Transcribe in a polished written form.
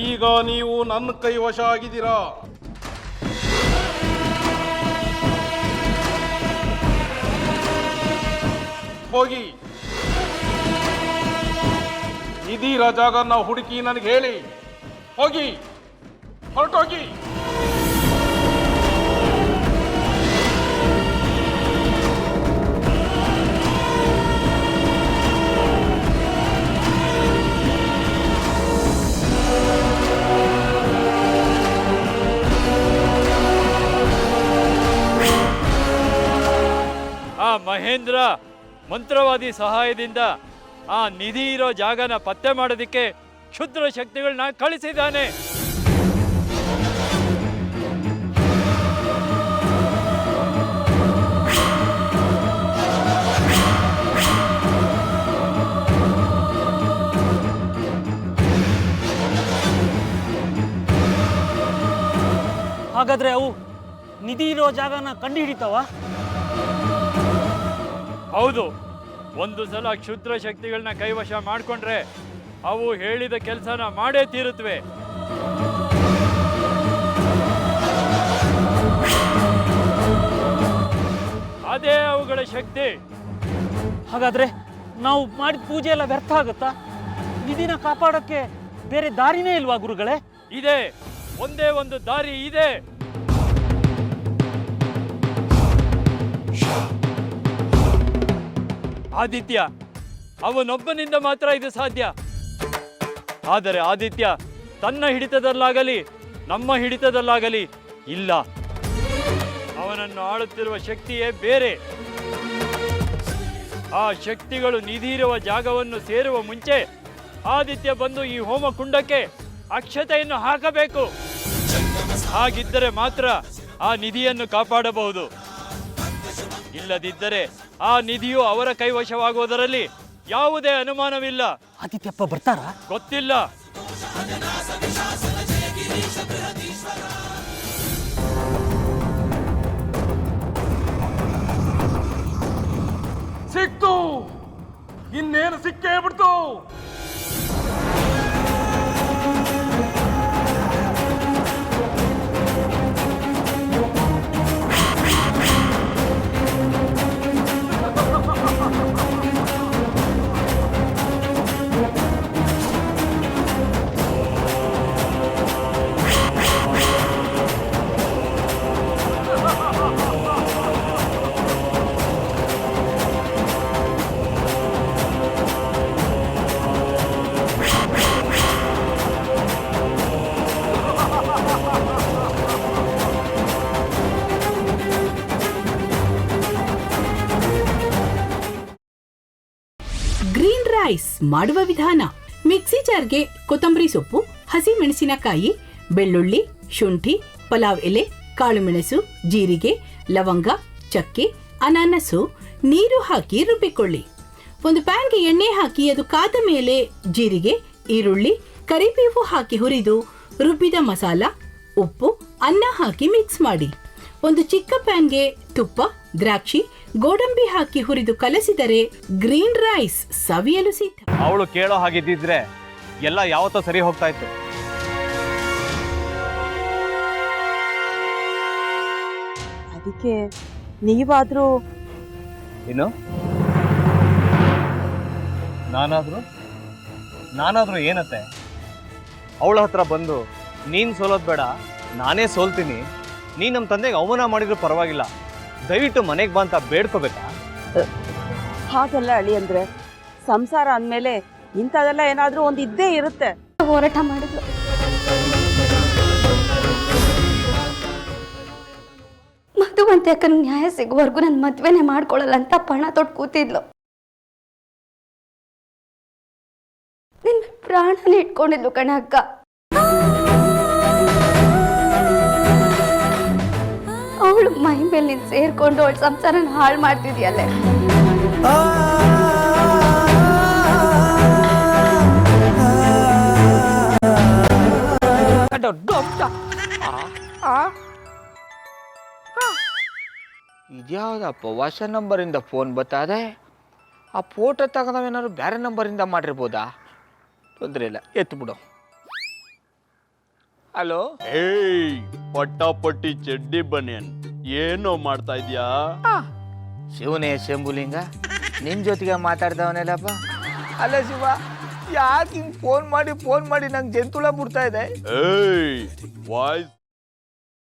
ಈಗ ನೀವು ನನ್ನ ಕೈವಶ ಆಗಿದ್ದೀರಾ. ಹೋಗಿ ಇದೀರ ಜಾಗನ ಹುಡುಕಿ ನನಗೆ ಹೇಳಿ. ಹೋಗಿ, ಹೊರಟೋಗಿ. ಆ ಮಹೇಂದ್ರ ಮಂತ್ರವಾದಿ ಸಹಾಯದಿಂದ ಆ ನಿಧಿ ಇರೋ ಜಾಗನ ಪತ್ತೆ ಮಾಡೋದಕ್ಕೆ ಕ್ಷುದ್ರ ಶಕ್ತಿಗಳನ್ನ ಕಳಿಸಿದ್ದಾನೆ. ಹಾಗಾದ್ರೆ ಅವು ನಿಧಿ ಇರೋ ಜಾಗನ ಕಂಡು ಹಿಡಿತಾವ? ಹೌದು, ಒಂದು ಸಲ ಕ್ಷುದ್ರ ಶಕ್ತಿಗಳನ್ನ ಕೈವಶ ಮಾಡಿಕೊಂಡ್ರೆ ಅವು ಹೇಳಿದ ಕೆಲಸನ ಮಾಡೇ ತೀರುತ್ತವೆ. ಅದೇ ಅವುಗಳ ಶಕ್ತಿ. ಹಾಗಾದ್ರೆ ನಾವು ಮಾಡಿದ ಪೂಜೆ ಎಲ್ಲ ವ್ಯರ್ಥ ಆಗುತ್ತಾ? ನಿಧಿನ ಕಾಪಾಡೋಕ್ಕೆ ಬೇರೆ ದಾರಿನೇ ಇಲ್ವಾ ಗುರುಗಳೇ? ಇದೆ, ಒಂದೇ ಒಂದು ದಾರಿ ಇದೆ. ಆದಿತ್ಯ, ಅವನೊಬ್ಬನಿಂದ ಮಾತ್ರ ಇದು ಸಾಧ್ಯ. ಆದರೆ ಆದಿತ್ಯ ತನ್ನ ಹಿಡಿತದಲ್ಲಾಗಲಿ ನಮ್ಮ ಹಿಡಿತದಲ್ಲಾಗಲಿ ಇಲ್ಲ. ಅವನನ್ನು ಆಳುತ್ತಿರುವ ಶಕ್ತಿಯೇ ಬೇರೆ. ಆ ಶಕ್ತಿಗಳು ನಿಧಿ ಇರುವ ಜಾಗವನ್ನು ಸೇರುವ ಮುಂಚೆ ಆದಿತ್ಯ ಬಂದು ಈ ಹೋಮ ಕುಂಡಕ್ಕೆ ಅಕ್ಷತೆಯನ್ನು ಹಾಕಬೇಕು. ಹಾಗಿದ್ದರೆ ಮಾತ್ರ ಆ ನಿಧಿಯನ್ನು ಕಾಪಾಡಬಹುದು. ಇಲ್ಲದಿದ್ದರೆ ಆ ನಿಧಿಯು ಅವರ ಕೈವಶವಾಗುವುದರಲ್ಲಿ ಯಾವುದೇ ಅನುಮಾನವಿಲ್ಲ. ಆದಿತ್ಯಪ್ಪ ಬರ್ತಾರಾ? ಗೊತ್ತಿಲ್ಲ. ಸಿಕ್ತು, ಇನ್ನೇನು ಸಿಕ್ಕೇ ಬಿಡ್ತು. ಗ್ರೀನ್ ರೈಸ್ ಮಾಡುವ ವಿಧಾನ: ಮಿಕ್ಸಿ ಜಾರ್ಗೆ ಕೊತ್ತಂಬರಿ ಸೊಪ್ಪು, ಹಸಿ ಮೆಣಸಿನಕಾಯಿ, ಬೆಳ್ಳುಳ್ಳಿ, ಶುಂಠಿ, ಪಲಾವ್ ಎಲೆ, ಕಾಳುಮೆಣಸು, ಜೀರಿಗೆ, ಲವಂಗ, ಚಕ್ಕೆ, ಅನಾನಸು, ನೀರು ಹಾಕಿ ರುಬ್ಬಿಕೊಳ್ಳಿ. ಒಂದು ಪ್ಯಾನ್ಗೆ ಎಣ್ಣೆ ಹಾಕಿ ಅದು ಕಾದ ಮೇಲೆ ಜೀರಿಗೆ, ಈರುಳ್ಳಿ, ಕರಿಬೇವು ಹಾಕಿ ಹುರಿದು ರುಬ್ಬಿದ ಮಸಾಲ, ಉಪ್ಪು, ಅನ್ನ ಹಾಕಿ ಮಿಕ್ಸ್ ಮಾಡಿ. ಒಂದು ಚಿಕ್ಕ ಪ್ಯಾನ್ಗೆ ತುಪ್ಪ, ದ್ರಾಕ್ಷಿ, ಗೋಡಂಬಿ ಹಾಕಿ ಹುರಿದು ಕಲಸಿದರೆ ಗ್ರೀನ್ ರೈಸ್ ಸವಿಯಲು ಸಿದ್ಧ. ಅವಳು ಕೇಳೋ ಹಾಗಿದ್ದಿದ್ರೆ ಎಲ್ಲ ಯಾವತ್ತೋ ಸರಿ ಹೋಗ್ತಾ ಇತ್ತು. ಅದಕ್ಕೆ ನೀವಾದ್ರೂ ಏನು? ನಾನಾದ್ರೂ ಏನತ್ತೆ? ಅವಳ ಹತ್ರ ಬಂದು ನೀನು ಸೋಲೋದು ಬೇಡ, ನಾನೇ ಸೋಲ್ತೀನಿ, ನೀನು ನಮ್ಮ ತಂದೆಗೆ ಅವಮಾನ ಮಾಡಿದ್ರು ಪರವಾಗಿಲ್ಲ, ದಯವಿಟ್ಟು ಮನೆಗೆ ಬಾ ಅಂತ ಬೇಡ್ಕೋಬೇಕಾ? ಹಾಗೆಲ್ಲ ಅಳಿ ಅಂದ್ರೆ ಸಂಸಾರ ಅಂದಮೇಲೆ ಇಂಥದೆಲ್ಲ ಏನಾದ್ರೂ ಒಂದು ಇದ್ದೇ ಇರುತ್ತೆ. ಹೋರಾಟ ಮಾಡಿದ್ಲು. ಮಧುವಂತೆ ಅಕ್ಕನ ನ್ಯಾಯ ಸಿಗುವವರೆಗೂ ನನ್ನ ಮದ್ವೆನೆ ಮಾಡ್ಕೊಳ್ಳಲ್ಲ ಅಂತ ಪಣ ತೊಟ್ಟು ಕೂತಿದ್ಲು. ನಿನ್ನ ಪ್ರಾಣನ ಇಟ್ಕೊಂಡಿದ್ಲು ಕಣ ಅಕ್ಕ. ಅವಳು ಮೈ ಮೇಲೆ ನೀನು ಸೇರ್ಕೊಂಡು ಅವಳ ಸಂಸಾರನ ಹಾಳು ಮಾಡ್ತಿದ್ಯಲ್ಲೇ. ಇದ್ಯಾವುದಪ್ಪ ಹೊಸ ನಂಬರಿಂದ ಫೋನ್ ಬತ್ತದೆ? ಆ ಫೋಟೋ ತಗೊಂಡವೇನಾದ್ರು ಬೇರೆ ನಂಬರಿಂದ ಮಾಡಿರ್ಬೋದಾ? ತೊಂದರೆ ಇಲ್ಲ, ಎತ್ತು ಬಿಡು. ಹಲೋ. ಏಯ್ ಪಟ್ಟಾಪಟ್ಟಿ ಚಡ್ಡಿ ಬನಿಯನ್ ಏನೋ ಮಾಡ್ತಾ ಇದ್ಯಾ? ಶಿವನೇ ಶಂಭುಲಿಂಗ, ನಿನ್ ಜೊತೆಗೆ ಮಾತಾಡ್ದವನೆಲ್ಲಪ್ಪ. ಅಲ್ಲ ಶಿವ, ಯಾಕೆ ಹಿಂಗ್ ಫೋನ್ ಮಾಡಿ ನಂಗೆ ಜಂತುಳ ಬಿಡ್ತಾ ಇದೆ? ಏಯ್ ವಾಯ್ಸ್